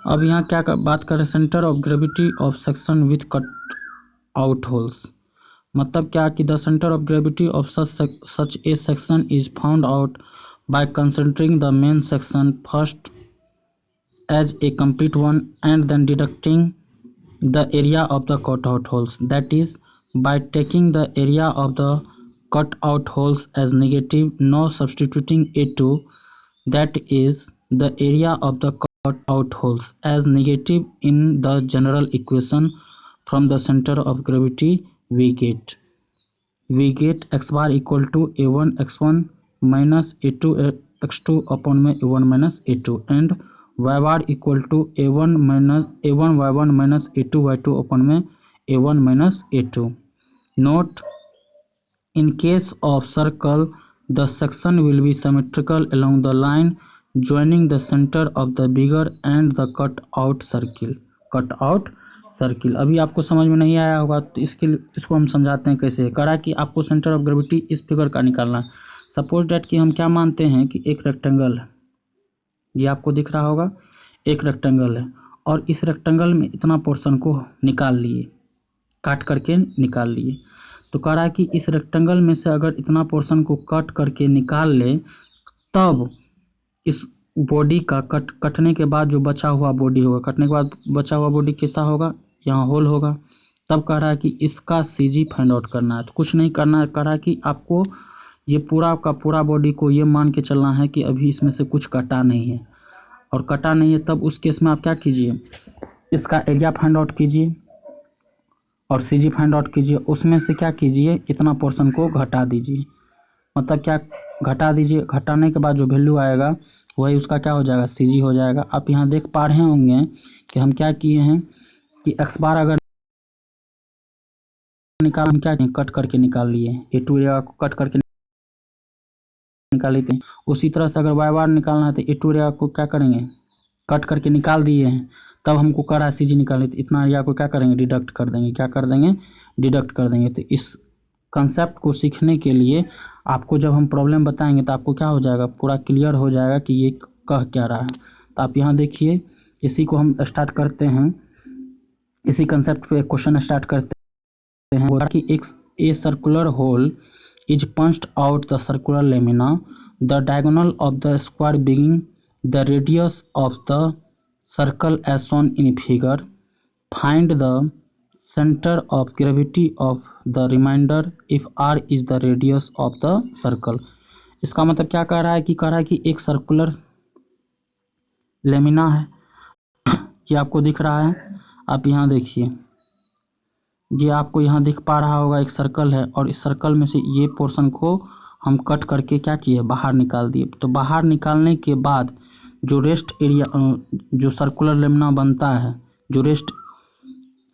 अब यहाँ क्या बात करें, centre of gravity of section with cut out holes, मतलब क्या कि the centre of gravity of such A section is found out by considering the main section first as a complete one and then deducting the area of the cutout holes, that is by taking the area of the cutout holes as negative, now substituting a2, that is the area of the cutout holes as negative in the general equation from the center of gravity, we get x bar equal to a1 x1 minus a2 x2 upon में a1 minus a2 and y bar equal to a1 minus a1 y1 minus a2 y2 upon में a1 minus a2. Note: in case of circle, the section will be symmetrical along the line joining the center of the bigger and the cut out circle. अभी आपको समझ में नहीं आया होगा तो इसको हम समझाते हैं कैसे। करा कि आपको सेंटर ऑफ ग्रेविटी इस फिगर का निकालना है। सपोज डैट कि हम क्या मानते हैं कि एक रेक्टेंगल है, ये आपको दिख रहा होगा, एक रेक्टेंगल है और इस रेक्टेंगल में इतना पोर्शन को निकाल लिए, काट करके निकाल लिए। तो कह रहा है कि इस रेक्टेंगल में से अगर इतना पोर्शन को कट करके निकाल ले, तब इस बॉडी का कटने के बाद जो बचा हुआ बॉडी होगा, कटने के बाद बचा हुआ बॉडी कैसा होगा, यहाँ होल होगा। तब कह रहा है कि इसका सीजी फाइंड आउट करना है। तो कुछ नहीं करना है, कह रहा है कि आपको ये पूरा का पूरा बॉडी को ये मान के चलना है कि अभी इसमें से कुछ कटा नहीं है, और कटा नहीं है तब उस केस में आप क्या कीजिए, इसका एरिया फाइंड आउट कीजिए और सीजी फाइंड आउट कीजिए। उसमें से क्या कीजिए, इतना पोर्शन को घटा दीजिए, मतलब क्या घटा दीजिए। घटाने के बाद जो वैल्यू आएगा वही उसका क्या हो जाएगा, सीजी हो जाएगा। आप यहाँ देख पा रहे होंगे कि हम क्या किए हैं कि एक्स बार अगर निकाल, हम क्या कट करके निकाल लिए, ए2 एरिया को कट करके निकाल लेते हैं। उसी तरह से अगर वाई बार निकालना है तो ए2 एरिया को क्या करेंगे, कट करके निकाल दिए हैं। तब हमको कर रहा है सीजी निकालने, तो इतना एरिया को क्या करेंगे, डिडक्ट कर देंगे। क्या कर देंगे, डिडक्ट कर देंगे। तो इस कंसेप्ट को सीखने के लिए आपको जब हम प्रॉब्लम बताएंगे तो आपको क्या हो जाएगा, पूरा क्लियर हो जाएगा कि ये कह क्या रहा है। तो आप यहाँ देखिए, इसी को हम स्टार्ट करते हैं, इसी कंसेप्ट पे क्वेश्चन स्टार्ट करते हैं कि एक a circular hole is punched out the circular lamina, the diagonal of the square being the radius of the circle as shown in figure. Find the center of gravity of the remainder if r is the radius of the circle. इसका मतलब क्या कह रहा है कि कह रहा है कि एक सर्कुलर लेमिना है, ये आपको दिख रहा है। आप यहाँ देखिए, ये आपको यहाँ दिख पा रहा होगा, एक सर्कल है और इस सर्कल में से ये पोर्शन को हम कट करके क्या किए, बाहर निकाल दिए। तो बाहर निकालने के बाद जो रेस्ट एरिया, जो सर्कुलर लेमिना बनता है, जो रेस्ट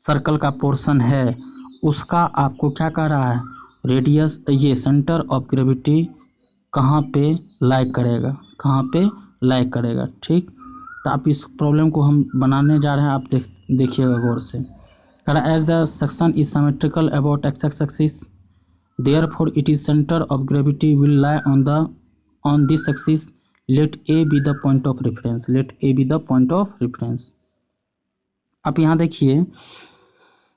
सर्कल का पोर्शन है, उसका आपको क्या कर रहा है, रेडियस, ये सेंटर ऑफ ग्रेविटी कहाँ पे लाई करेगा, कहाँ पे लाई करेगा। ठीक, तो आप इस प्रॉब्लम को हम बनाने जा रहे हैं, आप देखिएगा गौर से। As the section is symmetrical about x-axis, therefore its center of gravity will lie on this axis. Let A be the point of reference. Let A be the point of reference. आप यहाँ देखिए,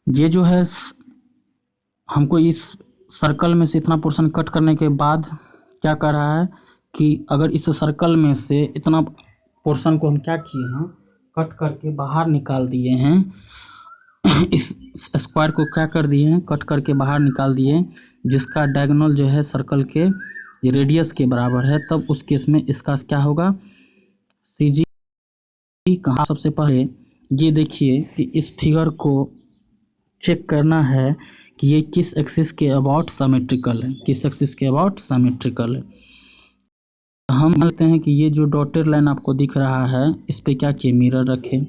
ये जो है हमको इस circle में से इतना पोर्शन कट करने के बाद क्या कर रहा है कि अगर इस सर्कल में से इतना पोर्शन को हम क्या किए हैं, कट करके बाहर निकाल दिए हैं, इस स्क्वायर को क्या कर दिए हैं, कट करके बाहर निकाल दिए, जिसका डायगोनल जो है सर्कल के रेडियस के बराबर है, तब उस केस में इसका क्या होगा, सीजी कहाँ। सबसे पहले ये देखिए कि इस फिगर को चेक करना है कि ये किस एक्सिस के अबाउट सिमेट्रिकल है, किस एक्सिस के अबाउट सिमेट्रिकल है। हम मानते हैं कि ये जो डॉटेड लाइन आपको दिख रहा है, इस पे क्या किए, मिरर रखें,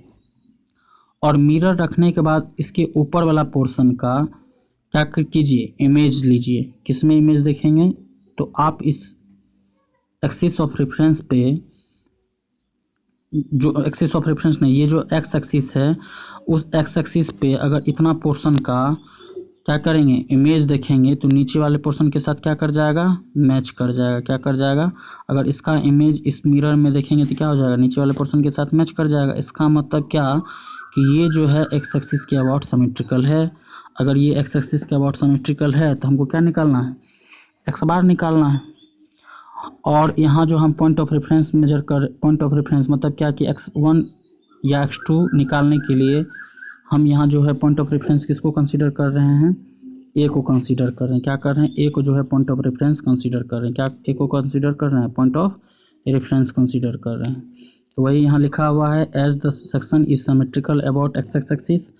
और मिरर रखने के बाद इसके ऊपर वाला पोर्शन का क्या कीजिए, इमेज लीजिए। किसमें इमेज देखेंगे, तो आप इस एक्सिस ऑफ रेफरेंस पे, जो एक्सिस ऑफ रेफरेंस नहीं, ये जो एक्स एक्सिस है, उस एक्स एक्सिस पे अगर इतना पोर्शन का क्या करेंगे, इमेज देखेंगे तो नीचे वाले पोर्शन के साथ क्या कर जाएगा, मैच कर जाएगा। क्या कर जाएगा, अगर इसका इमेज इस मिरर में देखेंगे तो क्या हो जाएगा, नीचे वाले पोर्शन के साथ मैच कर जाएगा। इसका मतलब क्या कि ये जो है एक्स एक्सिस के अबाउट सिमेट्रिकल है। अगर ये एक्स एक्सिस के अबाउट सिमेट्रिकल है तो हमको क्या निकालना है, एक्स बार निकालना है। और यहाँ जो हम पॉइंट ऑफ रेफरेंस मेजर कर, पॉइंट ऑफ रेफरेंस मतलब क्या कि x1 या x2 निकालने के लिए हम यहाँ जो है पॉइंट ऑफ रेफरेंस किसको कंसीडर कर रहे हैं, ए को कंसीडर कर रहे हैं। क्या कर रहे हैं, ए को जो है पॉइंट ऑफ रेफरेंस कंसीडर कर रहे हैं। क्या ए को कंसीडर कर रहे हैं, पॉइंट ऑफ रेफरेंस कंसीडर कर रहे हैं। तो वही यहाँ लिखा हुआ है, as the section is symmetrical about x axis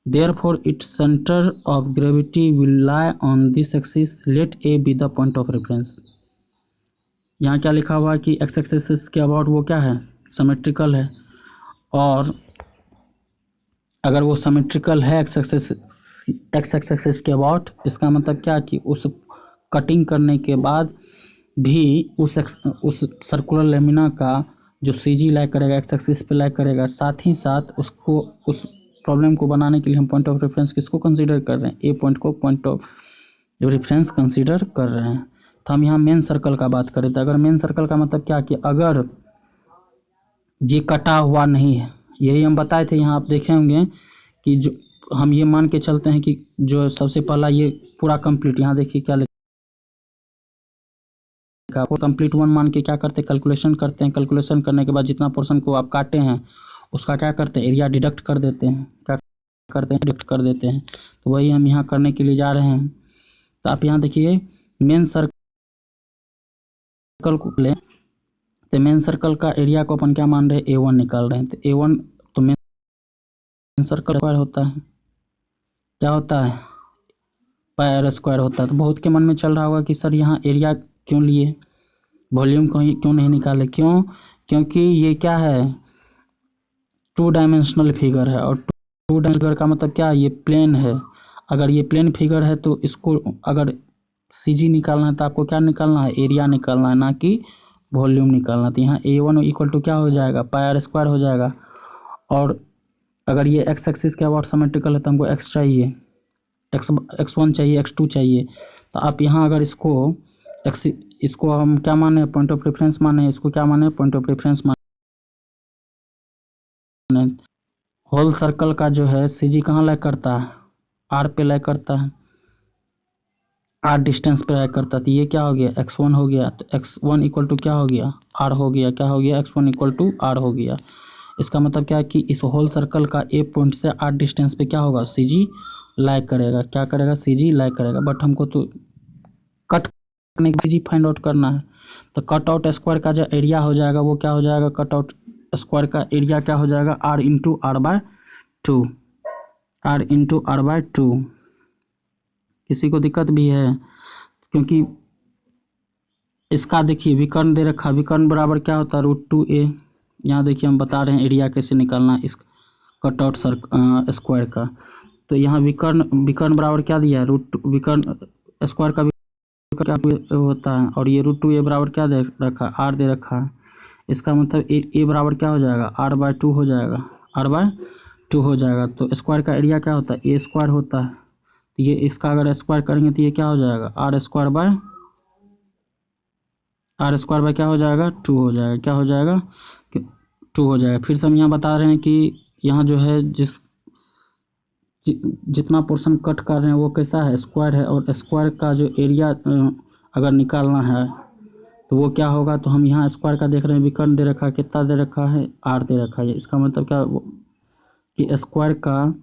therefore its center of gravity will lie on this axis, let A be the point of reference। यहाँ क्या लिखा हुआ है कि एक्स एक्सिस के अबाउट वो क्या है, सिमेट्रिकल है। और अगर वो सिमेट्रिकल है एक्स एक्सिस के अबाउट, इसका मतलब क्या कि उस कटिंग करने के बाद भी उस सर्कुलर लेमिना का जो सीजी लाई करेगा एक्स एक्सिस पे लाई करेगा, साथ ही साथ उसको उस प्रॉब्लम को बनाने के लिए हम पॉइंट ऑफ रेफरेंस किसको कंसीडर कर रहे हैं, ए पॉइंट को पॉइंट ऑफ रेफरेंस कंसीडर कर रहे हैं। तो हम यहाँ मेन सर्कल का बात करें तो अगर मेन सर्कल का मतलब क्या कि अगर ये कटा हुआ नहीं है, यही हम बताए थे। यहाँ आप देखे होंगे कि जो हम ये मान के चलते हैं कि जो सबसे पहला ये पूरा कंप्लीट, यहाँ देखिए क्या लिखा, कंप्लीट वन मान के क्या करते हैं, कैलकुलेशन करते हैं। कैलकुलेशन करने के बाद जितना पोर्शन को आप काटे हैं उसका क्या करते हैं, एरिया डिडक्ट कर देते हैं। क्या करते हैं, डिडक्ट कर देते हैं। तो वही हम यहाँ करने के लिए जा रहे हैं। तो आप यहाँ देखिए मेन सर्कल को ले, तो मेन सर्कल का एरिया को अपन क्या मान रहे हैं, A1 निकाल रहे हैं। तो A1 तो मेन सर्कल स्क्वायर होता है, क्या होता है, पाई आर स्क्वायर होता है। तो बहुत के मन में चल रहा होगा कि सर यहाँ एरिया क्यों लिए, वॉल्यूम क्यों नहीं निकाले, क्यों, क्योंकि ये क्या है, 2 डायमेंशनल फिगर है। और 2 डायमेंशनल का मतलब क्या है, ये प्लेन है। अगर ये प्लेन फिगर है तो इसको अगर सीजी निकालना है तो आपको क्या निकालना है, एरिया निकालना है, ना कि वॉल्यूम निकालना। तो यहाँ A1 इक्वल टू क्या हो जाएगा, पाई आर स्क्वायर हो जाएगा। और अगर ये एक्स एक्सिस के अबाउट सिमेट्रिकल है तो हमको एक्स चाहिए, x1 चाहिए, x2 चाहिए। तो आप यहाँ अगर इसको हम क्या माने, पॉइंट ऑफ रेफरेंस माने, इसको क्या माने, पॉइंट ऑफ रेफरेंस माने। होल सर्कल का जो है सीजी कहाँ लाई करता है, आर पे लाई करता है, आर डिस्टेंस पे लाई करता है। तो ये क्या हो गया, x1 हो गया। तो x1 इक्वल टू क्या हो गया, आर हो गया। क्या हो गया, x1 इक्वल टू आर हो गया। इसका मतलब क्या है कि इस होल सर्कल का ए पॉइंट से आर डिस्टेंस पे क्या होगा, सीजी लाई करेगा। क्या करेगा, सीजी लाई करेगा। बट हमको तो कट करने की सीजी फाइंड आउट करना है। तो कट आउट स्क्वायर का जो एरिया हो जाएगा वो क्या हो जाएगा, कट आउट स्क्वायर का एरिया क्या हो जाएगा, r into r by two, r into r by two. किसी को दिक्कत भी है, क्योंकि इसका देखिए विकर्ण दे रखा, विकर्ण बराबर क्या होता है, √2a। यहाँ देखिए हम बता रहे हैं एरिया कैसे निकालना है इस कट आउट स्क्वायर का। तो यहाँ विकर्ण बराबर क्या दिया है, विकर्ण स्क्वायर का क्या होता है, और ये √2a बराबर क्या दे रखा है, आर दे रखा है। इसका मतलब ए बराबर क्या हो जाएगा, r/2 हो जाएगा, r/2 हो जाएगा। तो स्क्वायर का एरिया क्या होता है, ए स्क्वायर होता है। तो ये इसका अगर स्क्वायर करेंगे तो ये क्या हो जाएगा, r स्क्वायर बाय क्या हो जाएगा, 2 हो जाएगा। क्या हो जाएगा, 2 हो जाएगा। फिर से हम यहाँ बता रहे हैं कि यहाँ जो है जितना पोर्शन कट कर रहे हैं वो कैसा है, स्क्वायर है। और स्क्वायर का जो एरिया अगर निकालना है तो वो क्या होगा, तो हम यहाँ स्क्वायर का देख रहे हैं, विकर्ण दे रखा है, कितना दे रखा है, आर दे रखा है। इसका मतलब क्या कि स्क्वायर का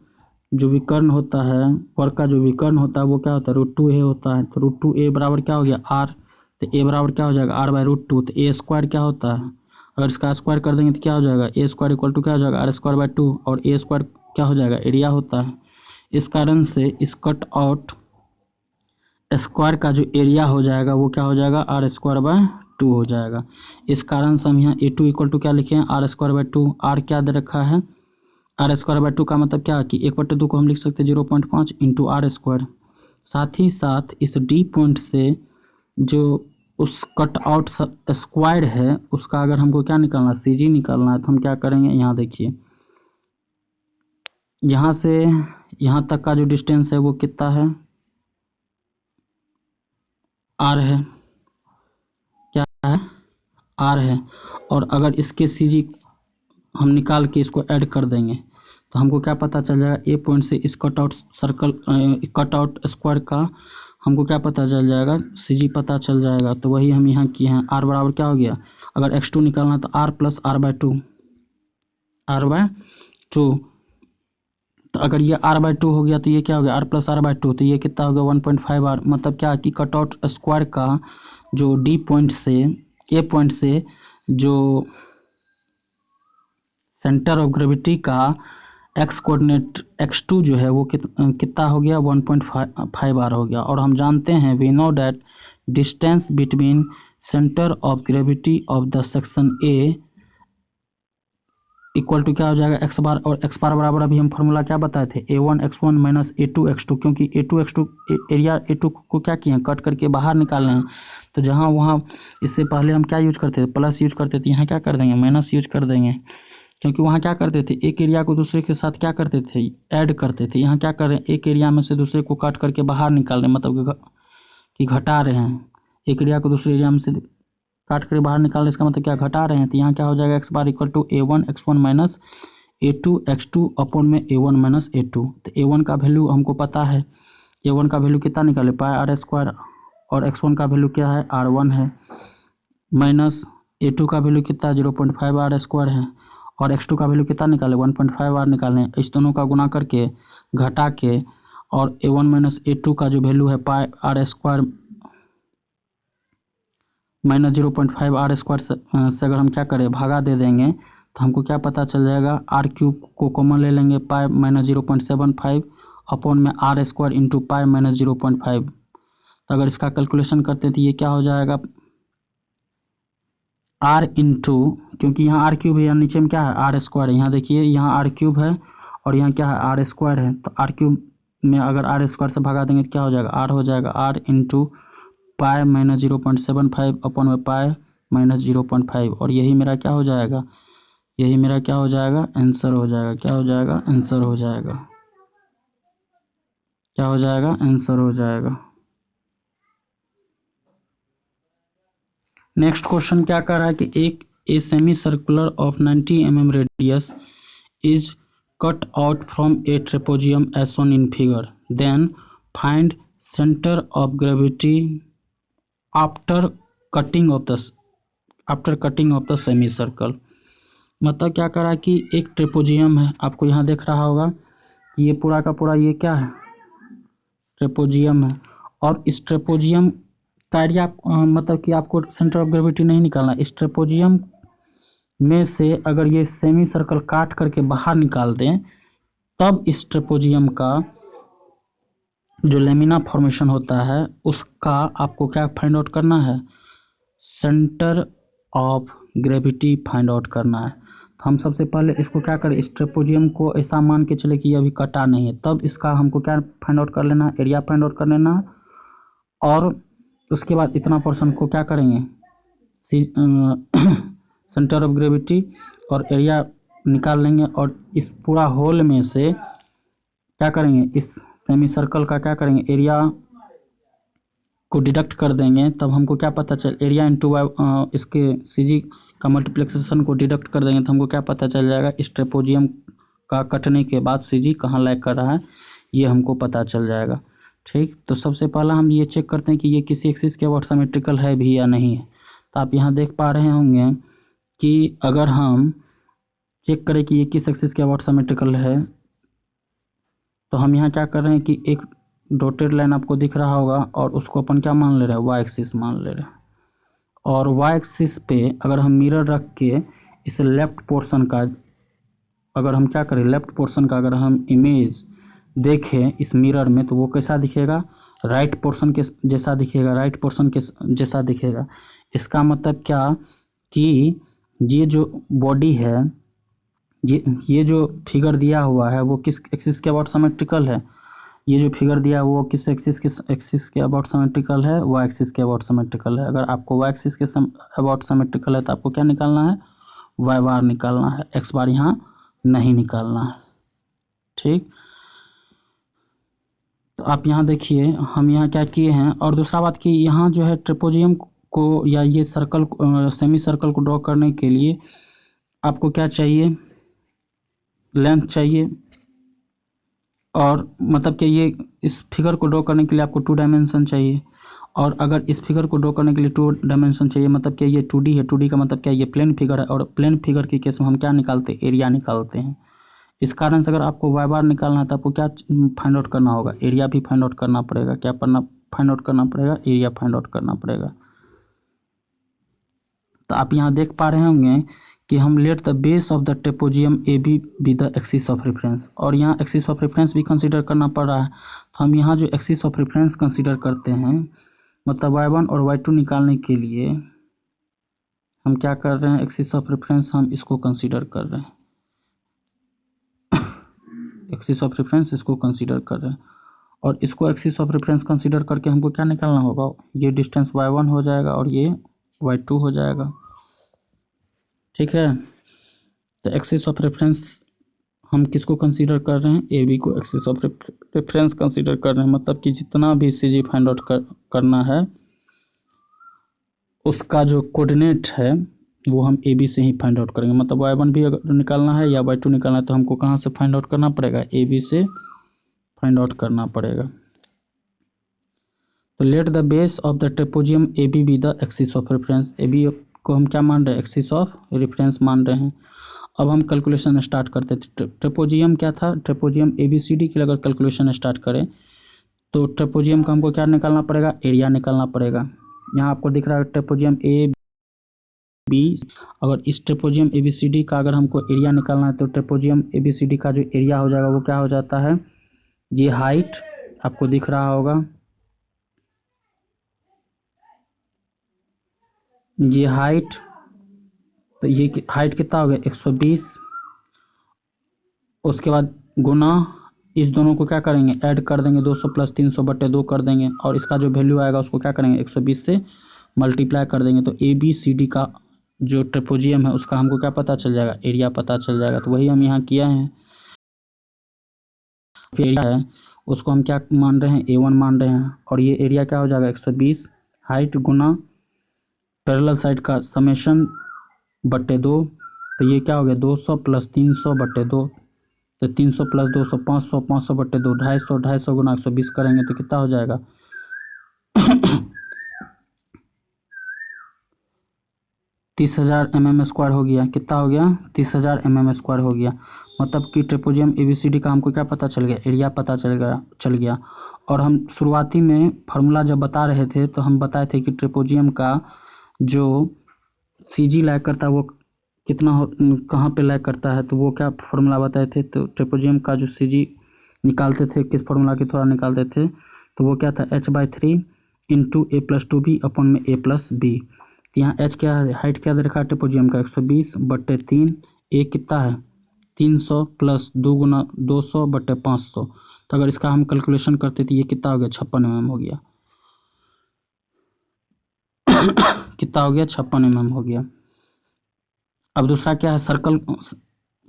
जो विकर्ण होता है, वर्ग का जो विकर्ण होता है वो क्या होता है, √2a होता है। तो √2a बराबर क्या हो गया, आर। तो a बराबर क्या हो जाएगा, r/√2। तो a स्क्वायर क्या होता है, अगर इसका स्क्वायर कर देंगे तो क्या हो जाएगा, a स्क्वायर इक्वल टू क्या हो जाएगा, r²/2। और a स्क्वायर क्या हो जाएगा, एरिया होता है। इस कारण से इस कट आउट स्क्वायर का जो एरिया हो जाएगा वो क्या हो जाएगा, r²/2 हो जाएगा। इस कारण से हम यहाँ A2 इक्वल टू क्या लिखे हैं, r²/2। आर क्या दे रखा है, r²/2 का मतलब क्या है कि 1/2 को हम लिख सकते हैं 0.5 इंटू r²। साथ ही साथ इस डी पॉइंट से जो उस कट आउट स्क्वायर है उसका अगर हमको क्या निकालना है, सीजी निकालना है, तो हम क्या करेंगे, यहाँ देखिए यहाँ से यहाँ तक का जो डिस्टेंस है वो कितना है, r है, क्या है, r है। और अगर इसके CG हम निकाल के इसको ऐड कर देंगे तो हमको क्या पता चल जाएगा, ए पॉइंट से इस cut out circle cut out square का हमको क्या पता चल जाएगा, CG पता चल जाएगा। तो वही हम यहाँ किए हैं। r बराबर क्या हो गया, अगर x2 निकालना तो r प्लस r/2, r/2। तो अगर ये r/2 हो गया तो ये क्या हो गया, r प्लस r/2, तो ये कितना हो गया 1.5r। मतलब क्या कि कट आउट स्क्वायर का जो डी पॉइंट से ए पॉइंट से जो सेंटर ऑफ ग्रेविटी का एक्स कोऑर्डिनेट x2 जो है वो कितना हो गया 1.5r हो गया। और हम जानते हैं we know that distance between centre of gravity of the section A equal to क्या हो जाएगा x बार, और x बार बराबर अभी हम फॉर्मूला क्या बताए थे, a1 x1 minus a2 x2, क्योंकि a2 x2 एरिया a2 को क्या किए हैं, कट करके बाहर निकाल रहे हैं। तो जहाँ वहाँ इससे पहले हम क्या यूज करते थे, प्लस यूज करते थे, यहाँ क्या कर देंगे, माइनस यूज कर देंगे, क्योंकि वहाँ क्या करते थे, एक एरिया को दूसरे के साथ क्या करते थे, ऐड करते थे। यहाँ क्या कर रहे हैं, एक एरिया में से दूसरे को काट करके बाहर निकाल रहे हैं, मतलब कि घटा रहे हैं। एक एरिया को दूसरे एरिया में से काट कर बाहर निकाल रहे, इसका मतलब क्या, घटा रहे हैं। तो यहाँ क्या हो जाएगा, x बार equal to a1 x1 minus a2 x2 upon में a1 माइनस a2। तो a1 का वैल्यू हमको पता है, a1 का वैल्यू कितना निकाले, पाई आर स्क्वायर, और x1 का वैल्यू क्या है, r1 है, माइनस a2 का वैल्यू कितना 0.5 आर स्क्वायर है, और x2 का वैल्यू कितना निकाले 1.5 आर निकालें। इस दोनों का गुना करके घटा के, और a1 माइनस a2 का जो वैल्यू है pi r square minus 0.5 r square से अगर हम क्या करें, भागा दे देंगे, तो हमको क्या पता चल जाएगा, आर क्यूब को कॉमन ले लेंगे, पाई माइनस 0.75 अपॉन में r square into pi minus 0.5। तो अगर इसका कैलकुलेशन करते हैं तो ये क्या हो जाएगा, आर इंटू, क्योंकि यहाँ आर क्यूब है, यहाँ नीचे में क्या है, आर स्क्वायर है। यहाँ देखिए, यहाँ आर क्यूब है और यहाँ क्या है, आर स्क्वायर है। तो आर क्यूब में अगर आर स्क्वायर से भगा देंगे तो क्या हो जाएगा, आर हो जाएगा, r into pi minus 0.75 upon में पाई माइनस 0.5। और यही मेरा क्या हो जाएगा, यही मेरा क्या हो जाएगा, आंसर हो जाएगा। क्या हो जाएगा, आंसर हो जाएगा। क्या हो जाएगा, आंसर हो जाएगा। नेक्स्ट क्वेश्चन क्या कर रहा है कि एक a semi circular of 90 mm radius is cut out from a trapezium as shown in figure, then find centre of gravity after cutting off the semi circle. मतलब क्या करा कि एक ट्रेपोजियम है, आपको यहाँ देख रहा होगा कि ये पूरा का पूरा ये क्या है, ट्रेपोजियम है। और इस ट्रेपोजियम का एरिया मतलब कि आपको सेंटर ऑफ ग्रेविटी नहीं निकालना, इस ट्रेपोजियम में से अगर ये सेमी सर्कल काट करके बाहर निकाल दें, तब इस ट्रेपोजियम का जो लेमिना फॉर्मेशन होता है उसका आपको क्या फाइंड आउट करना है, centre of gravity find out करना है। तो हम सबसे पहले इसको क्या करें, इस ट्रेपोजियम को ऐसा मान के चले कि ये अभी कटा नहीं है, तब इसका हमको क्या फाइंड आउट कर लेना है, एरिया फाइंड आउट कर लेना है। और उसके बाद इतना पोर्शन को क्या करेंगे, सेंटर ऑफ ग्रेविटी और एरिया निकाल लेंगे, और इस पूरा होल में से क्या करेंगे, इस सेमी सर्कल का क्या करेंगे, एरिया को डिडक्ट कर देंगे। तब हमको क्या पता चल, एरिया इंटू इसके CG का मल्टीप्लिकेशन को डिडक्ट कर देंगे तो हमको क्या पता चल जाएगा, इस ट्रेपोजियम का कटने के बाद CG कहाँ लैग कर रहा है, ये हमको पता चल जाएगा। ठीक, तो सबसे पहला हम ये चेक करते हैं कि ये किसी एक्सिस के अबाउट सिमेट्रिकल है भी या नहीं है। तो आप यहाँ देख पा रहे होंगे कि अगर हम चेक करें कि ये किस एक्सिस के अबाउट सिमेट्रिकल है, तो हम यहाँ क्या कर रहे हैं कि एक डॉटेड लाइन आपको दिख रहा होगा और उसको अपन क्या मान ले रहे हैं, वाई एक्सिस मान ले रहे हैं। और वाई एक्सिस पे अगर हम मिरर रख के इस लेफ्ट पोर्शन का, अगर हम क्या करें, लेफ्ट पोर्शन का अगर हम इमेज देखें इस मिरर में, तो वो कैसा दिखेगा, राइट पोर्शन के जैसा दिखेगा, राइट पोर्शन के जैसा दिखेगा। इसका मतलब क्या कि ये जो बॉडी है, ये जो फिगर दिया हुआ है वो किस एक्सिस के अबाउट सिमेट्रिकल है, ये जो फिगर दिया है वो किस एक्सिस के अबाउट सिमेट्रिकल है, वाई एक्सिस के अबाउट सिमेट्रिकल है। अगर आपको वाई एक्सिस के अबाउट सिमेट्रिकल है तो आपको क्या निकालना है, वाई बार निकालना है, एक्स बार यहाँ नहीं निकालना है। ठीक, तो आप यहाँ देखिए हम यहाँ क्या किए हैं। और दूसरा बात कि यहाँ जो है ट्रेपोजियम को या ये सर्कल सेमी सर्कल को ड्रॉ करने के लिए आपको क्या चाहिए, लेंथ चाहिए। और मतलब कि ये इस फिगर को ड्रॉ करने के लिए आपको 2 डायमेंशन चाहिए। और अगर इस फिगर को ड्रॉ करने के लिए 2 डायमेंशन चाहिए, मतलब कि ये 2D है, 2D का मतलब क्या, ये प्लेन फिगर है। और प्लेन फिगर के केस में हम क्या निकालते हैं, एरिया निकालते हैं। इस कारण से अगर आपको वाई बार निकालना है तो आपको क्या फाइंड आउट करना होगा, एरिया भी फाइंड आउट करना पड़ेगा। क्या फाइंड आउट करना पड़ेगा, एरिया फाइंड आउट करना पड़ेगा। तो आप यहाँ देख पा रहे होंगे कि हम let the base of the trapezium A B the axis of reference, और यहाँ एक्सिस ऑफ रेफरेंस भी कंसीडर करना पड़ रहा है। तो हम यहाँ जो एक्सिस ऑफ रेफरेंस कंसीडर करते हैं, मतलब y1 और y2 निकालने के लिए हम क्या कर रहे हैं, एक्सिस ऑफ रेफरेंस हम इसको कंसीडर कर रहे हैं, एक्सिस ऑफ रेफरेंस इसको कंसीडर कर रहे हैं। और इसको एक्सिस ऑफ रेफरेंस कंसीडर करके हमको क्या निकालना होगा, ये डिस्टेंस y1 हो जाएगा और ये y2 हो जाएगा। ठीक है, तो एक्सिस ऑफ रेफरेंस हम किसको कंसीडर कर रहे हैं, ए बी को एक्सिस ऑफ रेफरेंस कंसीडर कर रहे हैं। मतलब कि जितना भी सी जी फाइंड आउट करना है उसका जो कोऑर्डिनेट है वो हम ए बी से ही फाइंड आउट करेंगे। मतलब y1 भी अगर निकालना है या y2 निकालना है तो हमको कहाँ से फाइंड आउट करना पड़ेगा, ए बी से फाइंड आउट करना पड़ेगा। तो let the base of the trapezium A B the axis of reference, A B को हम क्या मान रहे हैं, एक्सिस ऑफ रेफरेंस मान रहे हैं। अब हम कैलकुलेशन स्टार्ट करते थे। ट्रेपोजियम क्या था, ट्रेपोजियम ए बी सी डी के लिए अगर कैलकुलेशन स्टार्ट करें तो ट्रेपोजियम का हमको क्या निकालना पड़ेगा, एरिया निकालना पड़ेगा। यहाँ आपको दिख रहा है ट्रेपोजियम ए बी, अगर इस ट्रेपोजियम ए बी सी डी का अगर हमको एरिया निकालना है तो ट्रेपोजियम ए बी सी डी का जो एरिया हो जाएगा वो क्या हो जाता है, ये हाइट आपको दिख रहा होगा, ये हाइट, तो ये हाइट कितना हो गया 120। उसके बाद गुना इस दोनों को क्या करेंगे, ऐड कर देंगे, 200 + 300/2 कर देंगे। और इसका जो वैल्यू आएगा उसको क्या करेंगे, 120 से मल्टीप्लाई कर देंगे। तो ए बी सी डी का जो ट्रेपोजियम है उसका हमको क्या पता चल जाएगा, एरिया पता चल जाएगा। तो वही हम यहाँ किया है, एरिया है उसको हम क्या मान रहे हैं, A1 मान रहे हैं। और ये एरिया क्या हो जाएगा 120 हाइट गुना पैरेलल साइड का समेशन/2। तो ये क्या हो गया 200 + 300/2। तो 300 + 200 500, 500/2 250, 250 गुना 120 करेंगे तो कितना हो जाएगा 30,000 mm² हो गया। कितना हो गया 30,000 mm² हो गया। मतलब कि ट्रेपोजियम एबीसीडी का हमको क्या पता चल गया, एरिया पता चल गया। और हम शुरुआती में फार्मूला जब बता रहे थे तो हम बताए थे कि ट्रेपोजियम का जो सीजी लैग करता है वो कितना कहाँ पे लैग करता है, तो वो क्या फार्मूला बताए थे। तो ट्रेपोजियम का जो सीजी निकालते थे किस फार्मूला के थोड़ा निकालते थे, तो वो क्या था h/3 × a+2b/a + b। यहाँ h क्या है, हाइट क्या दे रखा है ट्रेपोजियम का 120/3, a कितना है 300 + 2 गुना 200/500। तो अगर इसका हम कैलकुलेशन करते तो ये कितना हो गया 56 mm हो गया कितना हो गया 56 mm हो गया। अब दूसरा क्या है,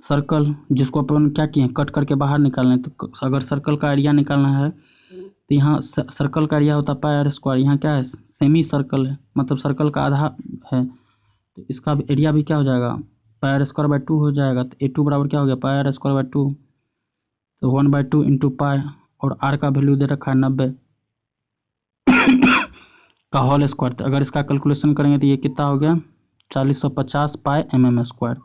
सर्कल जिसको अपन क्या किए कट करके बाहर निकालना है। तो अगर सर्कल का एरिया निकालना है तो यहाँ सर्कल का एरिया होता है πr²। यहाँ क्या है सेमी सर्कल है, मतलब सर्कल का आधा है, तो इसका एरिया भी क्या हो जाएगा πr² हो जाएगा। तो A2 बराबर क्या हो गया πr²/2, तो 1/2 × π। और r का वैल्यू दे रखा है 90 का होल स्क्वायर। तो अगर इसका कैलकुलेशन करेंगे तो ये कितना हो गया 4050 π/mm²।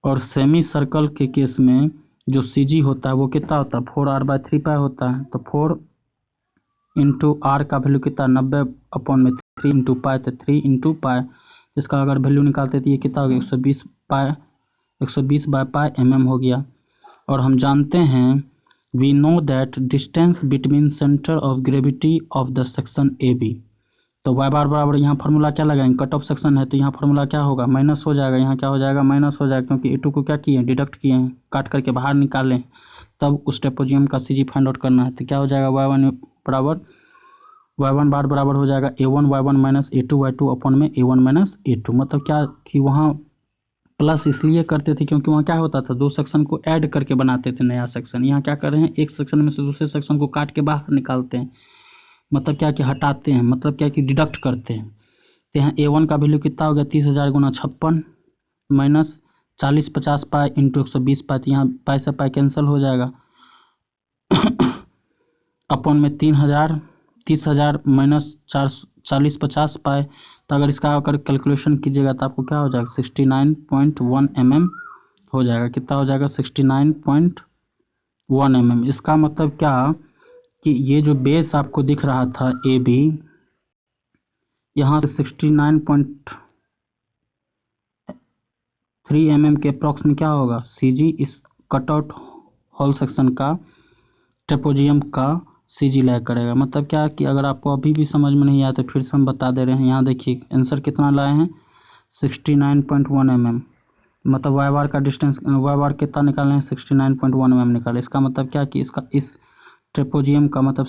और सेमी सर्कल के केस में जो CG होता है वो कितना होता है 4r/3π होता है। तो 4 × r का वैल्यू कितना 90/3 × π, तो 3 × π। इसका अगर वैल्यू निकालते तो ये कितना हो गया 120/π/mm हो गया। और हम जानते हैं we know that distance between centre of gravity of the section A B. तो y बार बराबर यहाँ फार्मूला क्या लगाएंगे, कट ऑफ सेक्शन है तो यहाँ फार्मूला क्या होगा माइनस हो जाएगा। यहाँ क्या हो जाएगा माइनस हो जाएगा, क्योंकि A2 को क्या किए हैं डिडक्ट किए हैं, काट करके बाहर निकालें। तब उस ट्रेपोजियम का CG फाइंड आउट करना है। तो क्या हो जाएगा y1 बार बराबर हो जाएगा A1 y1 - A2 y2 में A1 - A2। मतलब क्या कि वहाँ प्लस इसलिए करते थे क्योंकि वहाँ क्या होता था, 2 सेक्शन को ऐड करके बनाते थे नया सेक्शन। यहाँ क्या कर रहे हैं, एक सेक्शन में से दूसरे सेक्शन को काट के बाहर निकालते हैं, मतलब क्या कि हटाते हैं, मतलब क्या कि डिडक्ट करते हैं। तो यहाँ A1 का वैल्यू कितना हो गया, 30,000 गुना 56 माइनस 40 50 पाई इंटू 120 पाई, तो यहाँ पाई से पाई कैंसिल हो जाएगा। अपन में 30,000 माइनस 40 50 पाए, तो अगर इसका अगर कैलकुलेशन कीजिएगा तो आपको क्या हो जाएगा, 69.1 mm हो जाएगा। कितना हो जाएगा, 69.1 mm। इसका मतलब क्या कि ये जो बेस आपको दिख रहा था ए बी, यहाँ से 69.3 mm के अप्रॉक्स में क्या होगा, सी जी इस कटआउट होल सेक्शन का ट्रेपोजियम का सी जी लैग करेगा। मतलब क्या कि अगर आपको अभी भी समझ में नहीं आया तो फिर से हम बता दे रहे हैं। यहाँ देखिए आंसर कितना लाए हैं, 69.1 mm। मतलब वाई बार का डिस्टेंस, वाई बार कितना निकाले हैं, 69.1 mm निकाले। इसका मतलब क्या कि इसका इस ट्रेपोजियम का मतलब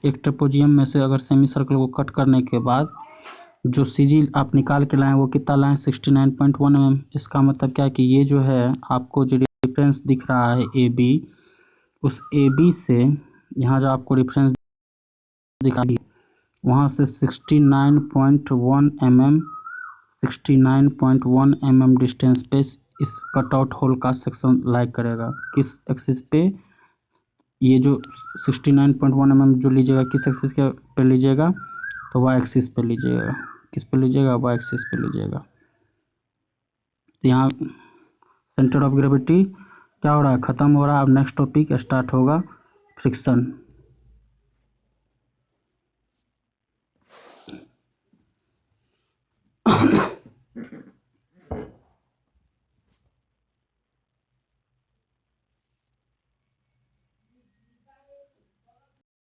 एक ट्रेपोजियम में से अगर सेमी सर्कल को कट करने के बाद जो सी जी आप निकाल के लाएँ वो कितना लाएँ, 69.1 mm। इसका मतलब क्या कि ये जो है आपको जो डिफरेंस दिख रहा है ए बी, उस ए बी से यहाँ जो आपको डिफरेंस दिखाई वहाँ से 69.1 mm 69.1 mm डिस्टेंस पे इस कटआउट होल का सेक्शन लाइक करेगा। किस एक्सिस पे, ये जो 69.1 mm जो लीजिएगा किस एक्सिस के पे लीजिएगा, तो वाई एक्सिस पे लीजिएगा। किस पे लीजिएगा, वाई एक्सिस पे लीजिएगा। तो यहाँ सेंटर ऑफ ग्रेविटी क्या हो रहा है, ख़त्म हो रहा है। अब नेक्स्ट टॉपिक स्टार्ट होगा, फ्रिक्शन।